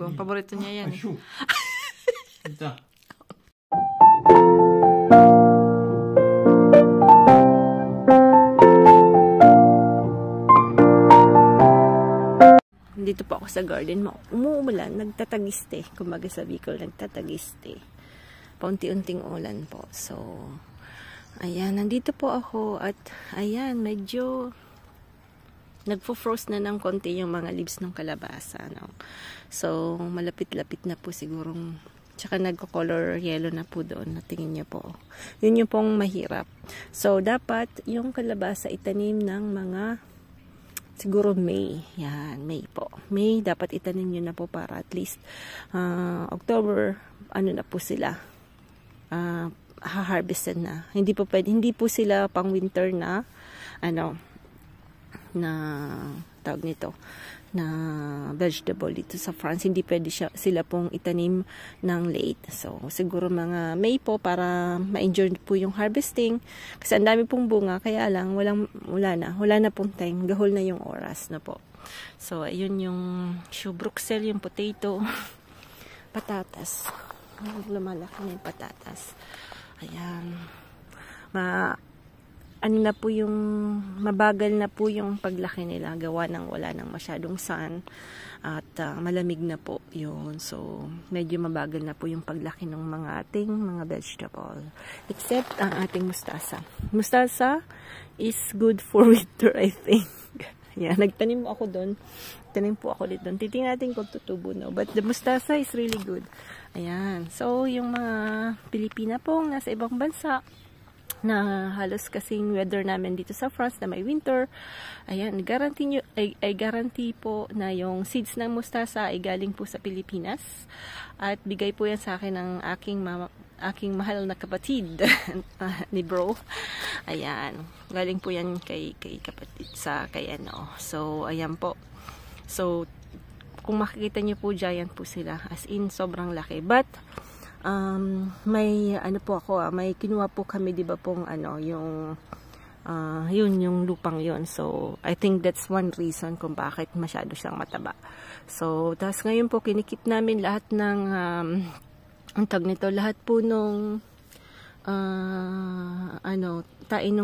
Gong. Paborito niya yan. Ito. Dito po ako sa garden mo. Umuulan, nagtatagiste. Kumbaga sa Bicol, nagtatagiste. Paunti-unting ulan po. So, ayan, nandito po ako at ayan, medyo nagfo-frost na ng konti yung mga leaves ng kalabasa, no? So, malapit-lapit na po sigurong, tsaka nagko-color yellow na po doon, natingin niyo po. Yun yung pong mahirap. So, dapat yung kalabasa itanim ng mga siguro May. Yan, May po. May, dapat itanim nyo na po para at least October, ano na po sila, ha-harvested na. Hindi po pwede, hindi po sila pang winter na, ano, na, tawag nito, na vegetable dito sa France. Hindi pwede sila pong itanim ng late. So, siguro mga May po para ma-enjoy po yung harvesting. Kasi ang dami pong bunga, kaya lang, wala na pong time. Gahol na yung oras na po. So, ayun yung shoe bruxel, yung potato, patatas. Lumalaki na yung patatas. Ayan. Ano na po yung, mabagal na po yung paglaki nila, gawa ng wala ng masyadong sun at malamig na po yun. So, medyo mabagal na po yung paglaki ng mga ating mga vegetable. Except ang ating mustasa. Mustasa is good for winter, I think. Yan, nagtanim ako doon. Tanim po ako dito. Titingnan natin kung tutubo na. But the mustasa is really good. Ayan. So, yung mga Pilipina pong nasa ibang bansa, na halos kasing weather namin dito sa France na may winter. Ayan, guarantee po na yung seeds ng mustasa ay galing po sa Pilipinas. At bigay po yan sa akin ng aking mahal na kapatid ni bro. Ayan, galing po yan kay kapatid kay ano. So, ayan po. So, kung makikita niyo po, giant po sila. As in, sobrang laki. But, may ano po ako, may kinuha po kami, di ba pong ano, yung yung lupang yon. So, I think that's one reason kung bakit masyado siyang mataba. So, tapos ngayon po, kinikip namin lahat ng, ang tag nito, lahat po nung, tain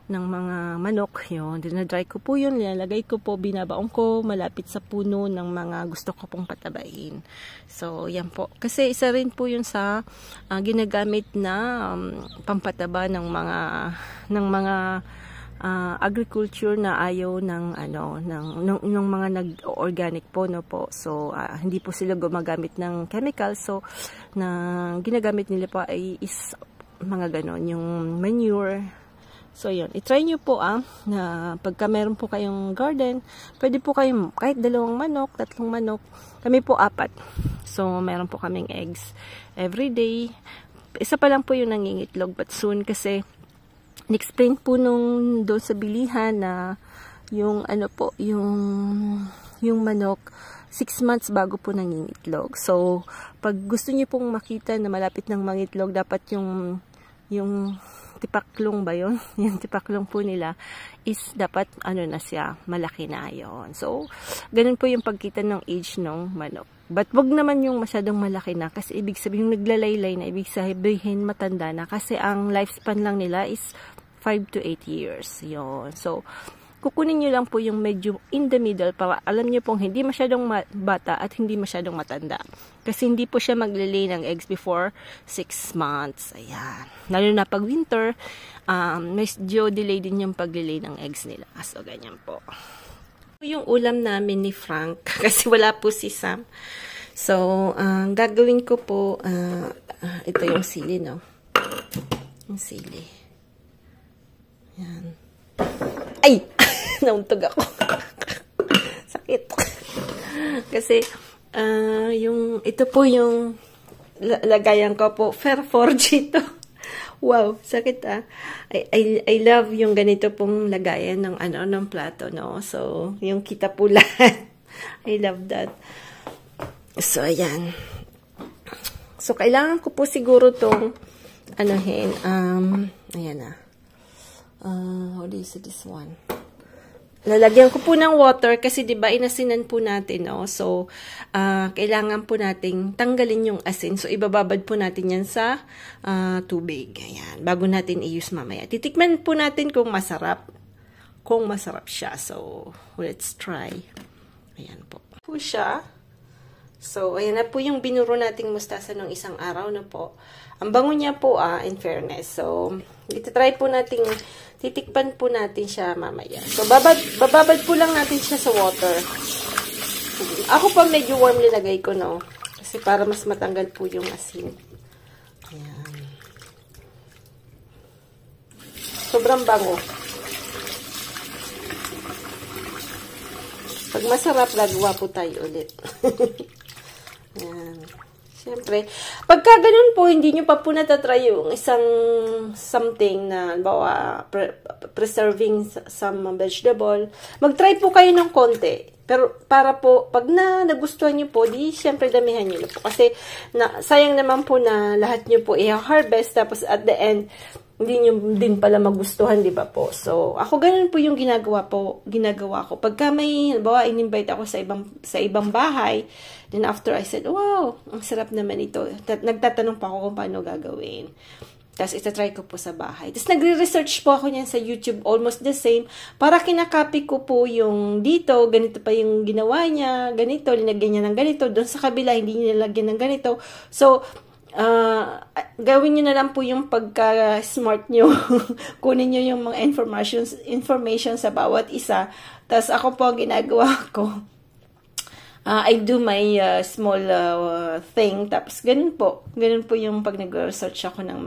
ng mga manok, yun, dinadry ko po yun, nilalagay ko po, binabaong ko malapit sa puno ng mga gusto ko pong patabain. So, yan po. Kasi isa rin po yun sa ginagamit na pampataba ng mga agriculture na ayaw ng mga nag-organic po, no po. So, hindi po sila gumagamit ng chemicals. So, na ginagamit nila po ay is mga ganon, yung manure. So, yun. I-try nyo po na pagka meron po kayong garden, pwede po kayong kahit 2 manok, 3 manok. Kami po 4. So, meron po kaming eggs every day. Isa pa lang po yung nangingitlog, but soon kasi in-explain po nung doon sa bilihan na yung ano po, yung manok 6 months bago po nangingitlog. So, pag gusto niyo pong makita na malapit ng mangitlog, dapat yung tipaklong ba yun? Yung tipaklong po nila is dapat ano na siya, malaki na yon. So, ganun po yung pagkita ng age ng manok. But wag naman yung masyadong malaki na kasi ibig sabihin yung naglalaylay na, ibig sabihin matanda na kasi ang lifespan lang nila is 5 to 8 years. Yon. So, kukunin nyo lang po yung medyo in the middle para alam nyo pong hindi masyadong bata at hindi masyadong matanda. Kasi hindi po siya maglilay ng eggs before 6 months. Ayan. Lalo na pag winter, medyo delay din yung paglilay ng eggs nila. So, ganyan po. Yung ulam namin ni Frank, kasi wala po si Sam. So, gagawin ko po, ito yung sili, no? Yung sili. Ayan. Ay! Nauntog ako. Sakit. Kasi, ito po yung lagayan ko po. Fairforge ito. Wow, sakit I love yung ganito pong lagayan ng plato, no? So, yung kita po lahat. I love that. So, ayan. So, kailangan ko po siguro tong ayan na. How do you say this one? Lalagyan ko po ng water kasi 'di ba inasinan po natin, no? So, kailangan po nating tanggalin yung asin. So, ibababad po natin 'yan sa tubig. Ayan, bago natin i-use mamaya. Titikman po natin kung masarap. Kung masarap siya. So, let's try. Ayan po. Po siya. So, ayan na po yung binuro nating mustasa ng isang araw na po. Ang bango niya po, in fairness. So, ito-try po nating titikpan po natin siya mamaya. So, bababad po lang natin siya sa water. Ako pa medyo warm nilagay ko, no? Kasi para mas matanggal po yung asin. Ayan. Sobrang bango. Pag masarap, gagawa po tayo ulit. Ayan. Siyempre, pagka ganun po, hindi nyo pa po natatry yung isang something na, bawa, preserving some vegetable, mag-try po kayo ng konti. Pero, para po, pag nagustuhan nyo po, di, siyempre, damihan nyo po. Kasi, sayang naman po na lahat nyo po i-harvest, tapos at the end, hindi nyo din pala magustuhan, di ba po? So, ako ganun po yung ginagawa ko. Pagka may, bawa, in-invite ako sa ibang bahay, then after I said, wow, ang sarap naman ito. Nagtatanong pa ako kung paano gagawin. Tapos, itatry ko po sa bahay. Tapos, nagre-research po ako niyan sa YouTube, almost the same. Para kinakopy ko po yung dito, ganito pa yung ginawa niya, ganito, linagyan niya ng ganito. Doon sa kabila, hindi niya nilagyan ng ganito. So, gawin nyo na lang po yung pagka-smart nyo. Kunin nyo yung mga information sa bawat isa. Tapos, ako po, ginagawa ko. I do my small thing. Tapos, ganun po. Ganun po yung pag nag-research ako ng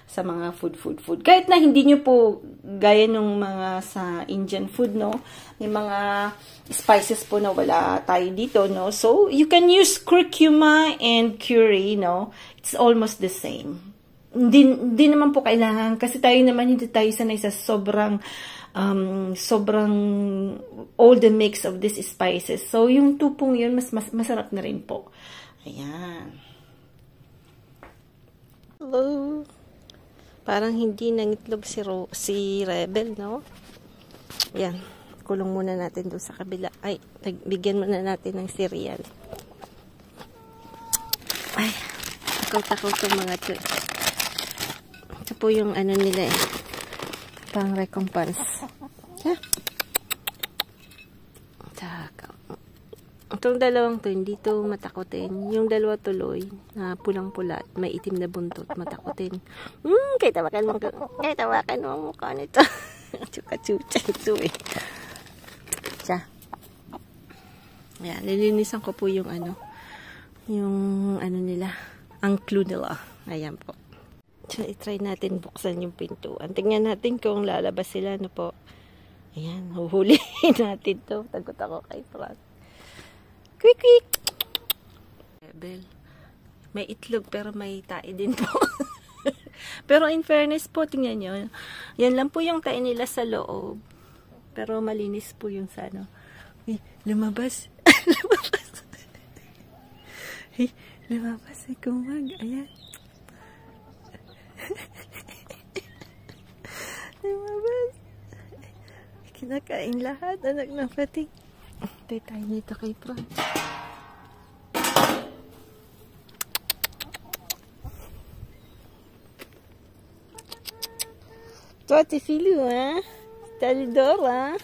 sa mga food. Kahit na hindi nyo po gaya nung mga sa Indian food, no? May mga spices po na wala tayo dito, no? So, you can use curcuma and curry, no? It's almost the same. Hindi naman po kailangan, kasi tayo naman hindi tayo sanay sa sobrang all the mix of these spices. So, yung tupong yun, mas masarap na rin po. Ayan. Hello. Parang hindi nangitlog si Rebel, no? Ayan. Kulong muna natin doon sa kabila. Ay, bigyan muna natin ng cereal. Ay, takot yung mga to. Ito po yung ano nila pang recompense. Ha? Itong dalawang to, hindi to matakotin. Yung dalawa tuloy, na pulang-pula at may itim na buntot, matakotin. Kaya tawakan mo mukha nito. Chuka-chucha ito eh. Siya. Ayan, lilinisan ko po yung nila, ang clue nila. Ayan po. So, i-try natin buksan yung pintuan. Tingnan natin kung lalabas sila, no po. Ayan, huhulihin natin to. Tagot ako kay Frank. Quick! Rebel. May itlog, pero may tae din po. Pero in fairness po, tingnan nyo. Yan lang po yung tae nila sa loob. Pero malinis po yung sa ano. Uy, lumabas. Lumabas. Hey, lumabas. Kumag. Ayan. Lumabas. Kinakain lahat, anak ng pating. Tayo tayo nito kay Frank. Ito, Ate Filu, ha? Talidora.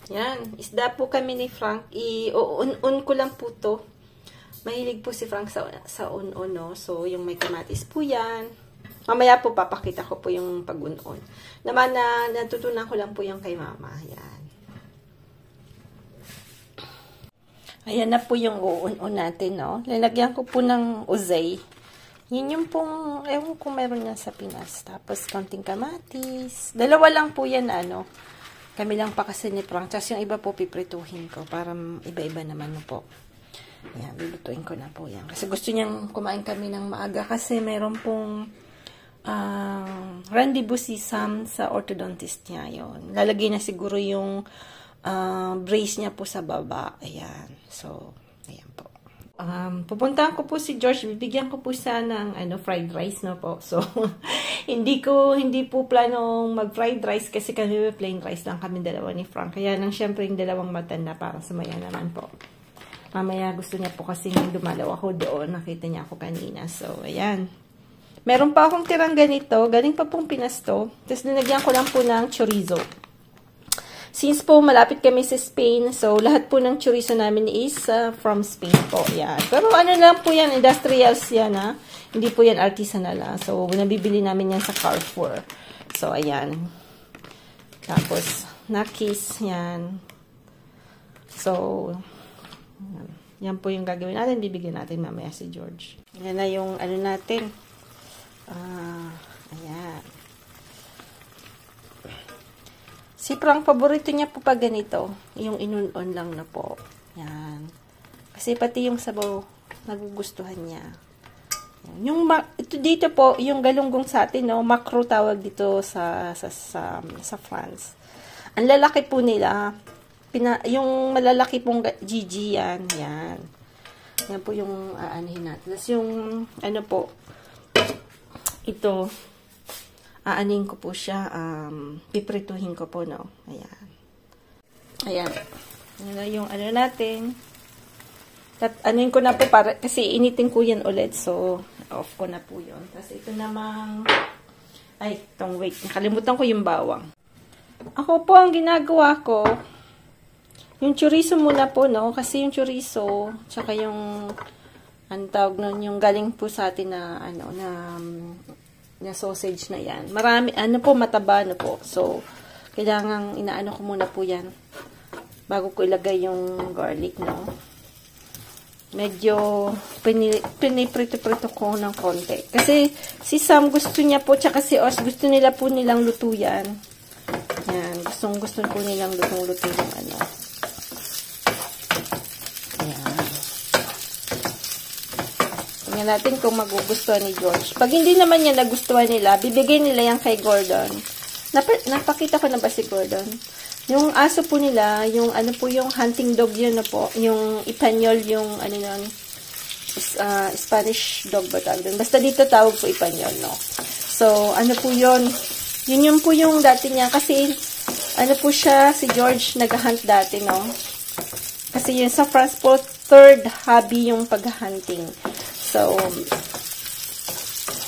Yan, isda po kami ni Frank. I-on ko lang po to. Mahilig po si Frank sa on-on, no? So, yung may kamatis po yan. Mamaya po, papakita ko po yung pag-on-on. Naman na natutunan ko lang po yung kay mama. Yan. Ayan na po yung on-on natin, no? Lalagyan ko po ng uzay. Yun yung pong, ewan kung meron yan sa Pinas. Tapos, konting kamatis. Dalawa lang po yan, ano? Kami lang pa kasi ni Frank. Tapos yung iba po piprituhin ko para iba-iba naman po. Ayan, bilutuin ko na po yan. Kasi gusto niyang kumain kami ng maaga kasi meron pong rendezvous si Sam sa orthodontist niya yon. Lalagay na siguro yung brace niya po sa baba. Ayan. So, ayan po. Pupuntahan ko po si George, bibigyan ko po siya ng fried rice na po. So, hindi po planong mag-fried rice kasi kami plain rice lang kami dalawa ni Frank. Kaya nang syempre yung dalawang matanda para sumaya naman po. Mamaya gusto niya po kasi dumalaw ako doon. Nakita niya ako kanina. So, ayan. Meron pa akong tirang ganito. Galing pa pong Pinas to. Tapos nilagyan ko lang po ng chorizo. Since po malapit kami sa Spain, so lahat po ng chorizo namin is from Spain po. Yan. Pero ano lang po yan, industrials yan ha. Hindi po yan artisanal ha. So nabibili namin yan sa Carrefour. So ayan. Tapos nakis yan. So yan po yung gagawin natin. Bibigyan natin mamaya si George. Yan na yung ano natin. Ayan. Si Frank, paborito niya po pag ganito. Yung inunon lang na po. Yan. Kasi pati yung sabaw, nagugustuhan niya. Yan. Yung ito dito po, yung galunggong sa atin, no? Macro tawag dito sa France. Ang lalaki po nila, yung malalaki pong GG yan. Yan. Yan po yung aanahin natin. Tapos yung, ano po, ito, aanin ko po siya, piprituhin ko po, no? Ayan. Ayan. Ayan yung ano natin. Anuin ko na po para, kasi initin ko yan ulit. So, off ko na po yun. Tapos ito namang, wait, nakalimutan ko yung bawang. Ako po, ang ginagawa ko, yung chorizo muna po, no? Kasi yung chorizo, tsaka yung, ang tawag nun, yung galing po sa atin na, na sausage na yan. Marami, mataba na po. So, kailangan inaano ko muna po yan bago ko ilagay yung garlic, no? Medyo piniprito-prito ko ng konti. Kasi si Sam gusto niya po, tsaka si Os gusto nila po nilang luto yan. Yan. Gusto po nilang lutong-luto yung ano. Tingnan natin kung magugustuhan ni George. Pag hindi naman niya nagustuhan nila, bibigay nila yan kay Gordon. Napakita ko na ba si Gordon? Yung aso po nila, yung ano po yung hunting dog yun na po. Yung Ipanyol, yung ano nun, Spanish dog ba tawag doon? Basta dito tawag po Ipanyol, no? So, ano po yun? Yun po yung dati niya. Kasi, ano po siya, si George nag-hunt dati, no? Kasi yun sa France po, third hobby yung pag-hunting. So,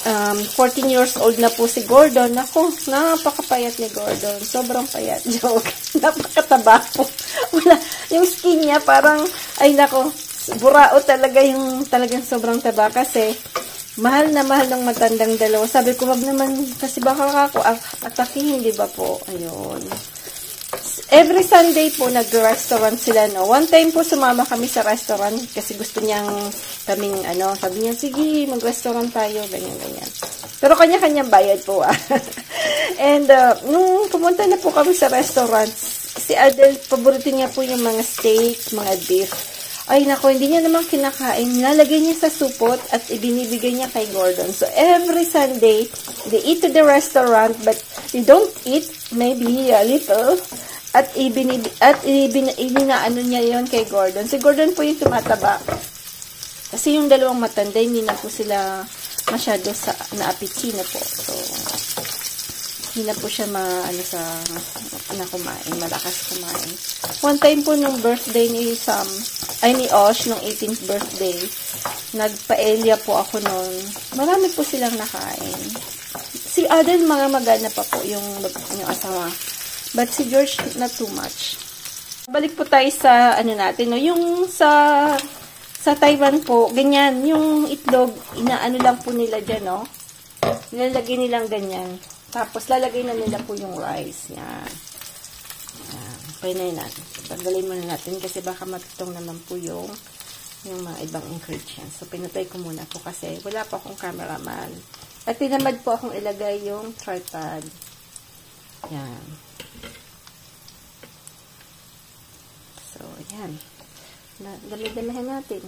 14 years old na po si Gordon. Ako, napakapayat ni Gordon. Sobrang payat. Joke. Napakataba po. Wala. Yung skin niya parang, ay nako, burao talaga yung talagang sobrang taba. Kasi, mahal na mahal ng matandang dalawa. Sabi ko, wag naman, kasi baka ako atakihin, di ba po? Ayun. Every Sunday po, nag-restaurant sila, no? One time po, sumama kami sa restaurant kasi gusto niyang kaming, sabi niya, sige, mag-restaurant tayo, ganyan. Pero kanya-kanyang bayad po, And, nung pumunta na po kami sa restaurant, si Adel, paborito niya po yung mga steak, mga beef. Ay, nako, hindi niya naman kinakain. Nilalagay niya sa supot at ibinibigay niya kay Gordon. So, every Sunday, they eat to the restaurant, but they don't eat, maybe a little. At inaano niya yon kay Gordon. Si Gordon po yung tumataba. Kasi yung dalawang matanda, hindi na po sila masyado naapitsina po. So, hindi na po siya kumain, malakas kumain. One time po nung birthday ni ni Osh, nung 18th birthday, nagpaelya po ako noon. Marami po silang nakain. Si Aden, mga magana pa po yung asawa. But si George, not too much. Balik po tayo sa, natin, no? Yung sa Taiwan po, ganyan, yung itlog, inaano lang po nila dyan, no? Nilalagay nilang ganyan. Tapos, lalagay na nila po yung rice. Yan. Yan. Pahinay natin. Tanggalin muna natin kasi baka matutong naman po yung mga ibang ingredients. So, pinatay ko muna po kasi wala pa akong cameraman. At tinamad po akong ilagay yung tripod. Yan. So, ayan. Dami-damihan natin.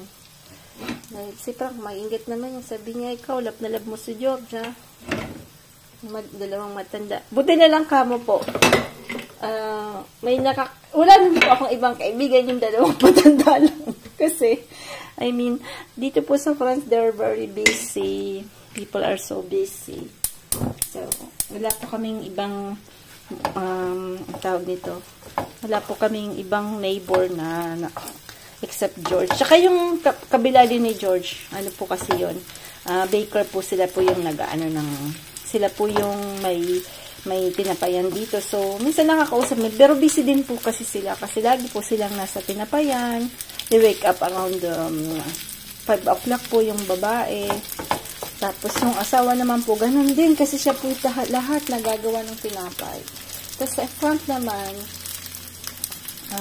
Si Frank, maingit naman yung sabi niya, ikaw, lap na lap mo si George, ha? Dalawang matanda. Buti na lang kamo po. Wala naman po akong ibang kaibigan yung dalawang matanda lang. Kasi, I mean, dito po sa France, they're very busy. People are so busy. So, wala po kaming ibang tawag nito. Wala po kaming ibang neighbor na except George. Tsaka yung kabila din ni George, ano po kasi yun, baker po, sila po yung sila po yung may tinapayan dito. So, minsan nakakausap mo, pero busy din po kasi sila. Kasi lagi po silang nasa tinapayan. They wake up around 5 o'clock po yung babae. Tapos yung asawa naman po, ganun din. Kasi siya po lahat nagagawa ng tinapay. Tapos sa front naman,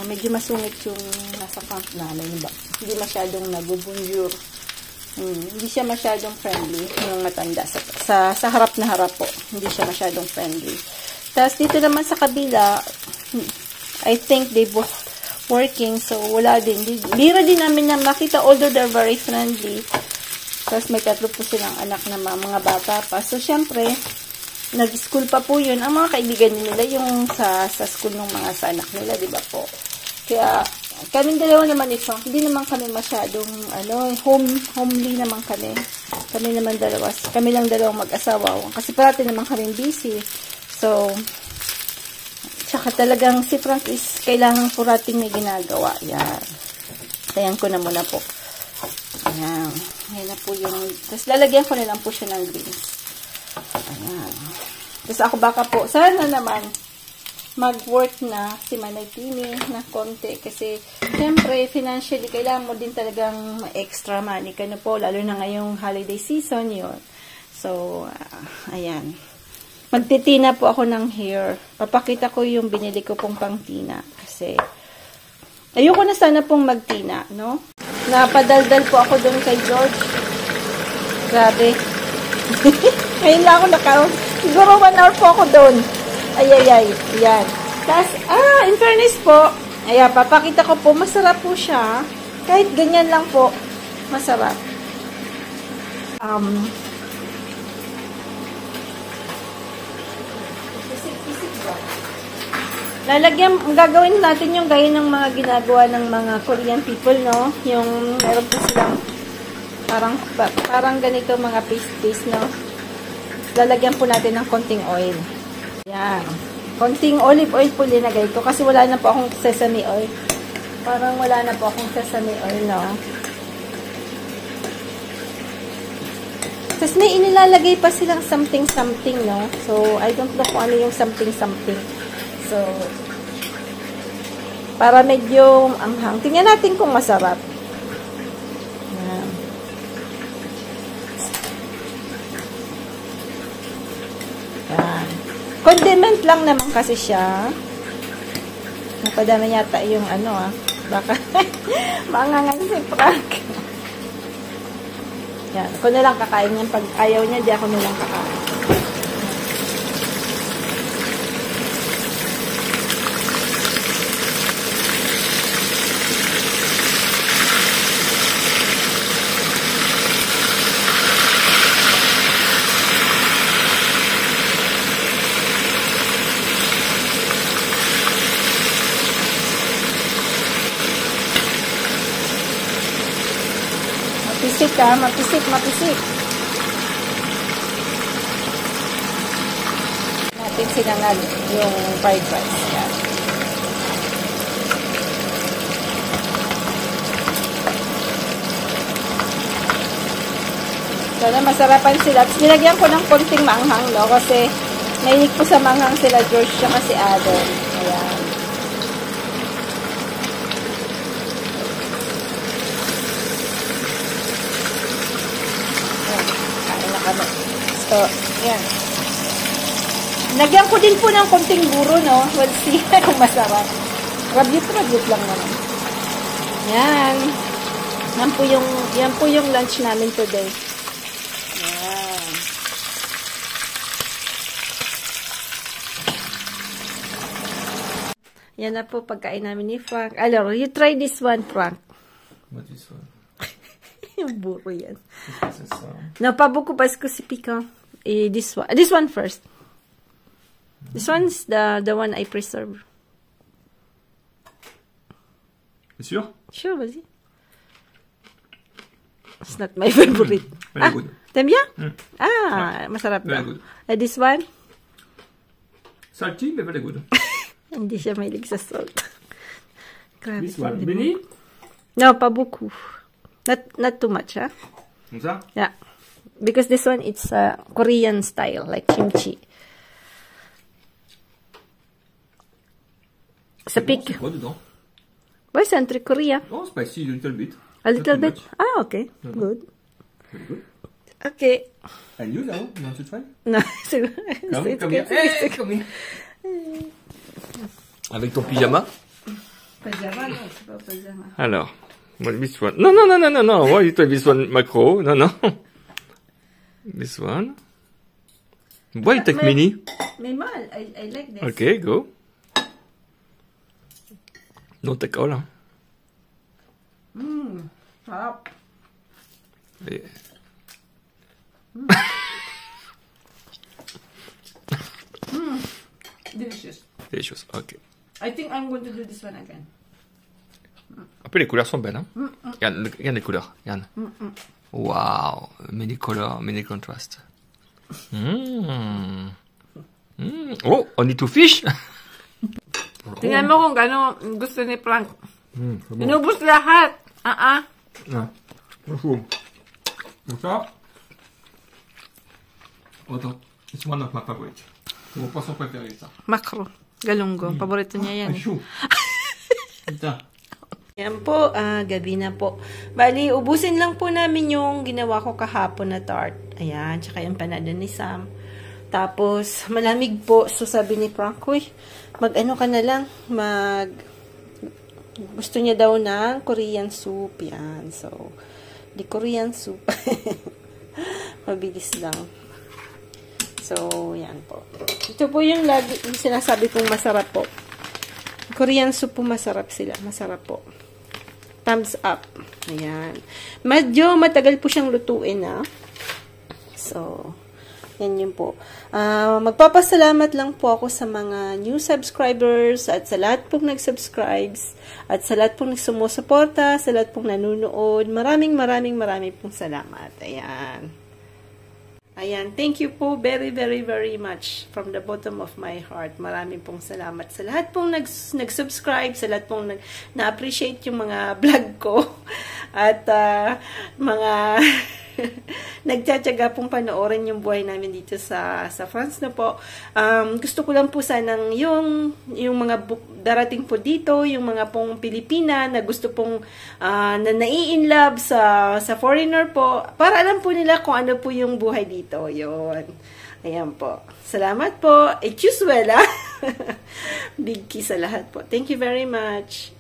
medyo masungit yung nasa front namin. Hindi masyadong nagubunjur. Hindi siya masyadong friendly, yung matanda. Sa harap na harap po, hindi siya masyadong friendly. Tapos dito naman sa kabila, I think they both working, so wala din. Bira din namin na makita, although they're very friendly. Tapos may 3 po silang anak na mga bata pa. So, syempre, nag-school pa po yun. Ang mga kaibigan nila, yung sa school ng mga sa anak nila, di ba po? Kaya, kaming dalawa naman ito, hindi naman kami masyadong, homely naman kami. Kami lang dalawang mag-asawa. Kasi parati naman kami busy. So, tsaka talagang si Frank is kailangan po rating may ginagawa. Yan. Tayan ko na muna po. Ayan. Ayan na po yung, tapos lalagyan ko na lang po siya ng greens. Ayan. Tapos ako baka po, sana naman, mag-work na si Manay Tini na konti. Kasi, siyempre, financially, kailangan mo din talagang extra money ka na po. Lalo na ngayong holiday season yun. So, ayan. Magtitina po ako ng hair. Papakita ko yung binili ko pong pangtina. Kasi, ayoko na sana pong magtina, no? Napadaldal po ako doon kay George. Grabe. Ngayon lang ako nakaroon. Siguro 1 hour po ako doon. Ay. Yan. Tapos, in fairness po, papakita ko po, masarap po siya. Kahit ganyan lang po, masarap. Gagawin natin yung gaya ng mga ginagawa ng mga Korean people, no? Yung, meron po silang, parang ganito mga paste, no? Lalagyan po natin ng konting oil. Yan. Konting olive oil po linagay ko kasi wala na po akong sesame oil. Parang wala na po akong sesame oil, no? Tapos may inilalagay pa silang something, no? So, I don't know kung ano yung something. So, para medyo anghang. Tingnan natin kung masarap. Yan. Yan. Condiment lang naman kasi siya. Napadami yata yung baka maangangan si Frank. Yan. Ako na lang kakain niyan. Pag ayaw niya, di ako na lang kakain. Mapisik. Natin sinangag yung fried rice. Yan. Sana masarapan sila. Nilagyan ko ng konting manghang, no? Kasi mahilig po sa manghang sila George siya kasi Adam. Ayan. So, yan. Nagyan ko din po ng konting buro, no? We'll see kung masarap. Rabyut lang naman. Yan. Yan po yung lunch namin today. Yan. Yan na po pagkain namin ni Frank. Alors, you try this one, Frank. What is one? Yung buro yan. No, pas beaucoup parce que c'est piquant. Et this one first. This one's the one I preserve. C'est sûr? Sure, vas-y. It's not my favorite. Very good. Temya? Mm. Masarap Very daw. good. This one? Salty, but very good. Hindi siya mahilig sa salt. Grabe. This one, Benny? No, pas beaucoup. Not too much, huh? Comme ça? Yeah. Because this one, it's Korean style, like kimchi. Sa Bon, pic. c'est quoi dedans? Why centric Korea? Oh, spicy, a little bit. A little Not bit? too much. Ah, okay. Good. Very good. Okay. And you, now, you want to try? No, so, Come here. Hey, come here. Avec ton pyjama? Pajama, no, c'est pas pajama. Alors, what this one? No. Why you take this one macro? No. This one. Why you take mini? Mimal, I like this. Okay, go. Don't take all, huh? Sarap. Yeah. Delicious. Delicious, ok. I think I'm going to do this one again. Après, les couleurs sont belles, hein? Regarde les couleurs, regarde. Wow, many color, many contrast. Oh, only two fish? Tingnan mo kung gano'n gusto ni Frank. Inubos lahat. Non. Bonjour. Donc ça. Attends, it's one of my favorites. C'est mon poisson préféré, ça. Macro. Galunggong. Paborito niya yan. Chou. Putain. Yan po, gabi na po. Bali, ubusin lang po namin yung ginawa ko kahapon na tart. Ayan, tsaka yung panada ni Sam. Tapos, malamig po. So, sabi ni Frank, uy, mag-ano ka na lang, gusto niya daw ng Korean soup. Yan, so, di Korean soup. Mabilis lang. So, yan po. Ito po yung sinasabi kong masarap po. Korean soup po, masarap sila. Masarap po. Thumbs up. Ayan. Medyo matagal po siyang lutuin, ha. So, yan yun po. Magpapasalamat lang po ako sa mga new subscribers at sa lahat pong nag-subscribes at sa lahat pong nagsumusuporta, sa lahat pong nanonood. Maraming pong salamat. Ayan. Ayan. Thank you po very much from the bottom of my heart. Maraming pong salamat sa lahat pong nag-subscribe, sa lahat pong na-appreciate yung mga vlog ko at mga nagtsatsaga pong panoorin yung buhay namin dito sa France na po. Gusto ko lang po sanang yung mga darating po dito, yung mga pong Pilipina na gusto pong na nai-inlove sa foreigner po, para alam po nila kung ano po yung buhay dito. Yun. Ayan po. Salamat po. Chuswela. Big kiss sa lahat po. Thank you very much.